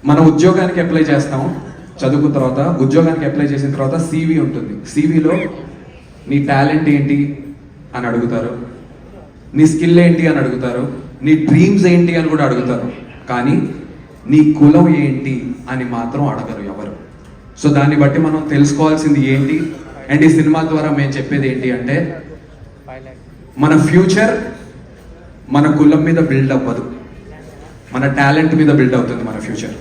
మన ఉద్యోగానికి అప్లై చేస్తాం, చదువుకున్న తర్వాత ఉద్యోగానికి అప్లై చేసిన తర్వాత CV ఉంటుంది. CVలో నీ టాలెంట్ ఏంటి అని అడుగుతారు, నీ స్కిల్ ఏంటి అని అడుగుతారు, నీ డ్రీమ్స్ ఏంటి అని కూడా అడుగుతారు. కానీ నీ కులం ఏంటి అని మాత్రం అడగరు ఎవరు. సో దాన్ని బట్టి మనం తెలుసుకోవాల్సింది ఏంటి, అండ్ ఈ సినిమా ద్వారా మేము చెప్పేది ఏంటి అంటే, మన ఫ్యూచర్ మన కులం మీద బిల్డ్ అవ్వదు, మన టాలెంట్ మీద బిల్డ్ అవుతుంది మన ఫ్యూచర్.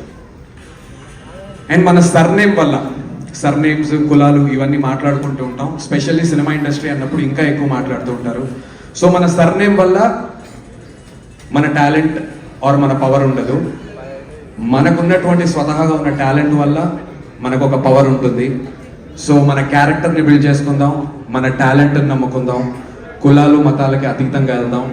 అండ్ మన సర్నేమ్ వల్ల, సర్నేమ్స్, కులాలు ఇవన్నీ మాట్లాడుకుంటూ ఉంటాం. స్పెషల్లీ సినిమా ఇండస్ట్రీ అన్నప్పుడు ఇంకా ఎక్కువ మాట్లాడుతూ ఉంటారు. సో మన సర్నేమ్ వల్ల మన టాలెంట్ ఆర్ మన పవర్ ఉండదు. మనకున్నటువంటి స్వతహాగా ఉన్న టాలెంట్ వల్ల మనకు ఒక పవర్ ఉంటుంది. సో మన క్యారెక్టర్ని బిల్డ్ చేసుకుందాం, మన టాలెంట్ని నమ్ముకుందాం, కులాలు మతాలకి అతీతంగా వెళ్దాం.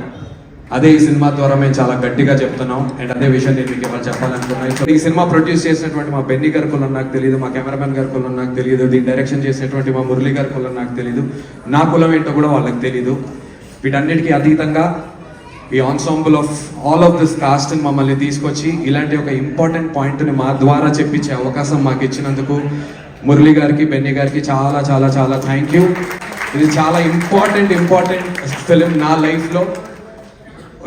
అదే ఈ సినిమా ద్వారా మేము చాలా గట్టిగా చెప్తున్నాం. అండ్ అదే విషయం నేను మీకు ఇవాళ చెప్పాలనుకున్నాను. సో ఈ సినిమా ప్రొడ్యూస్ చేసినటువంటి మా బెన్నీ గారి కులం నాకు తెలియదు, మా కెమెరామెన్ గారి కులం నాకు తెలియదు, దీన్ని డైరెక్షన్ చేసినటువంటి మా మురళి గారి కులం నాకు తెలియదు, నా కులం ఏంటో కూడా వాళ్ళకి తెలియదు. వీటన్నిటికీ అతీతంగా ఈ ensemble of all of this కాస్ట్ని మమ్మల్ని తీసుకొచ్చి ఇలాంటి ఒక ఇంపార్టెంట్ పాయింట్ని మా ద్వారా చెప్పించే అవకాశం మాకు ఇచ్చినందుకు మురళి గారికి, బెన్నీ గారికి చాలా చాలా చాలా థ్యాంక్ యూ. ఇది చాలా ఇంపార్టెంట్ ఫిలిం నా లైఫ్లో.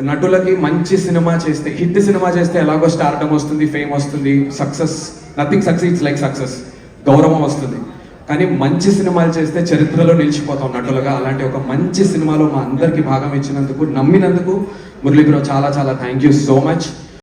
నటులకి మంచి సినిమా చేస్తే, హిట్ సినిమా చేస్తే ఎలాగో స్టార్డమ్ వస్తుంది, ఫేమ్ వస్తుంది, success, nothing succeeds like success, గౌరవం వస్తుంది. కానీ మంచి సినిమాలు చేస్తే చరిత్రలో నిలిచిపోతాం నటులుగా. అలాంటి ఒక మంచి సినిమాలో మా అందరికి భాగం ఇచ్చినందుకు, నమ్మినందుకు మురళీ బ్రో చాలా చాలా థ్యాంక్ యూ సో మచ్.